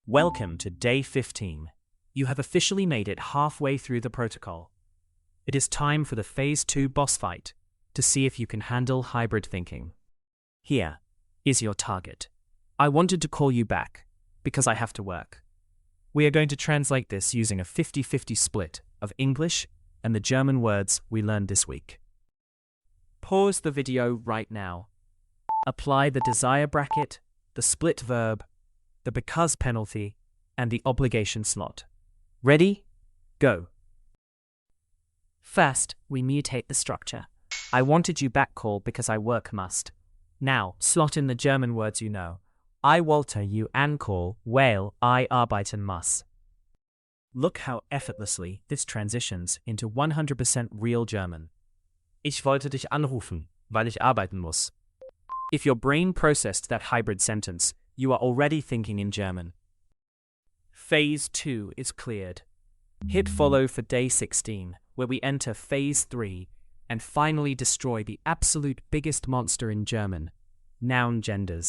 Welcome to day 15. You have officially made it halfway through the protocol. It is time for the Phase 2 boss fight to see if you can handle hybrid thinking. Here is your target. I wanted to call you back because I have to work. We are going to translate this using a 50-50 split of English and the German words we learned this week. Pause the video right now. Apply the desire bracket, the split verb, the because penalty, and the obligation slot. Ready? Go. First, we mutate the structure. I wanted you back call because I work must. Now, slot in the German words you know. I wollte you ancall, weil I arbeiten muss. Look how effortlessly this transitions into 100% real German. Ich wollte dich anrufen, weil ich arbeiten muss. If your brain processed that hybrid sentence, you are already thinking in German. Phase 2 is cleared. Hit follow for day 16, where we enter Phase 3 and finally destroy the absolute biggest monster in German, noun genders.